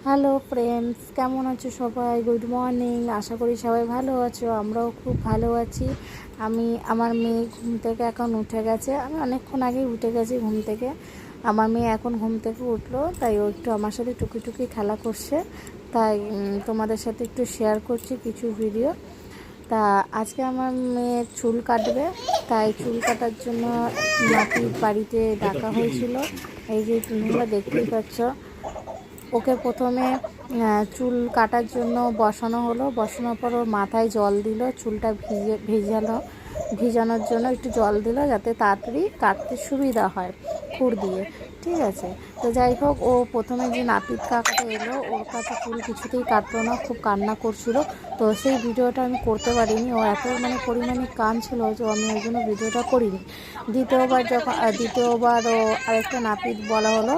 Hello friends, কেমন আছো সবাই? Good morning. আশা করি সবাই ভালো আছো, আমরাও খুব ভালো আছি। আমার মেয়ে ঘুম থেকে এখন উঠে গেছে। আমি অনেকক্ষণ আগেই উঠে গেছি ঘুম থেকে। আমার মেয়ে এখন ঘুম থেকে উঠলো, তাই ও একটু আমার সাথে টুকি খেলা করছে। তাই তোমাদের সাথে একটু শেয়ার করছি কিছু ভিডিও। তা আজকে আমার মেয়ে চুল কাটবে, তাই চুল কাটার জন্য নাপিত বাড়িতে ডাকা হয়েছিল। এই যে তোমরা দেখতেই পাচ্ছ, ওকে প্রথমে চুল কাটার জন্য বসানো হলো। বসানোর পর ওর মাথায় জল দিল, চুলটা ভিজানোর জন্য একটু জল দিল, যাতে তাড়াতাড়ি কাটতে সুবিধা হয় খুর দিয়ে। ঠিক আছে, তো যাই হোক, ও প্রথমে যে নাপিত কাকাটা এলো, ওর কাছে চুল কিছুতেই কাটলো না, খুব কান্না করছিল। তো সেই ভিডিওটা আমি করতে পারিনি, ও এত পরিমাণে কাঁদছিল যে আমি ওই জন্য ভিডিওটা করিনি। দ্বিতীয়বার ও আরেকটা নাপিত বলা হলো।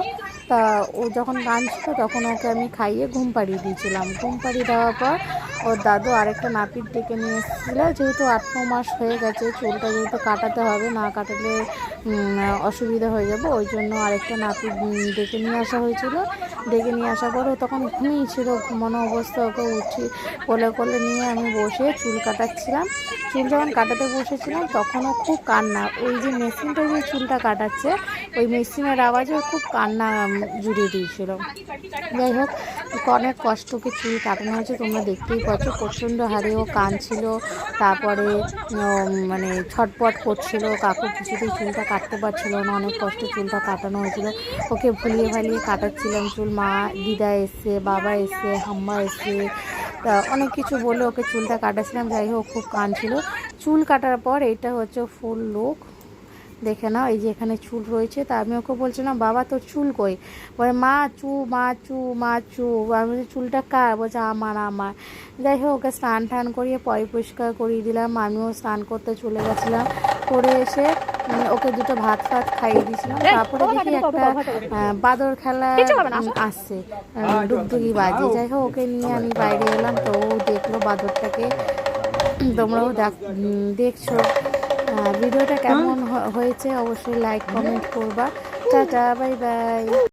তা ও যখন কাঁদছিল তখন ওকে আমি খাইয়ে ঘুম পাড়িয়ে দিয়েছিলাম। ঘুম পাড়িয়ে দেওয়ার পর ওর দাদু আরেকটা নাপিত ডেকে নিয়ে এসেছিলো। যেহেতু 8-9 মাস হয়ে গেছে, চুলটা যেহেতু কাটাতে হবে, না কাটালে অসুবিধা হয়ে যাবে, ওই জন্য আরেকটা নাপিত ডেকে নিয়ে আসা হয়েছিল। ডেকে নিয়ে আসার পর ও তখন ঘুমিয়েছিল, ঘুমানো অবস্থা। ওকে কোলে নিয়ে আমি বসে চুল কাটাচ্ছিলাম। চুল যখন কাটাতে বসেছিলাম তখনও খুব কান্না। ওই যে মেশিনটা যে চুলটা কাটাচ্ছে, ওই মেশিনের আওয়াজে খুব কান্না জুড়িয়ে দিয়েছিল। যাই হোক, অনেক কষ্টকে চুল কাটানো হয়েছে, তোমরা দেখতেই পাচ্ছ। প্রচণ্ড হারে ও কাঁদছিল, তারপরে ছটপট করছিল। কাকু কিছুতেই চুলটা কাটতে পারছিল না, অনেক কষ্টে চুলটা কাটানো হয়েছিল। ওকে ভুলিয়ে ভালিয়ে কাটাচ্ছিলাম চুল। মা, দিদা এসছে, বাবা এসছে, হাম্মা এসছে, তা অনেক কিছু বলে ওকে চুলটা কাটাচ্ছিলাম। যাই হোক, খুব কাঁদছিল। চুল কাটার পর এটা হচ্ছে ফুল লুক, দেখে নাও। এই যে এখানে চুল রয়েছে। তা আমি ওকে বলছিলাম, বাবা তোর চুল কই? বলে মা চু, মা চু, মা চু। আমি বলছি চুলটা কার? বলছে আমার। যাই হোক, ওকে স্নান টান করিয়ে পরিষ্কার করিয়ে দিলাম। আমিও স্নান করতে চলে গেছিলাম। করে এসে ওকে দুটো ভাত খাইয়ে দিয়েছিলাম। তারপরে দেখি একটা বাদর খেলা আসছে, ডুগডুগি বাজি। যাই হোক, ওকে নিয়ে আমি বাইরে এলাম। তো ও দেখলো বাদরটাকে। তোমরাও দেখছো। ভিডিওটা কেমন হয়েছে অবশ্যই লাইক কমেন্ট করবা। Tata, bye bye.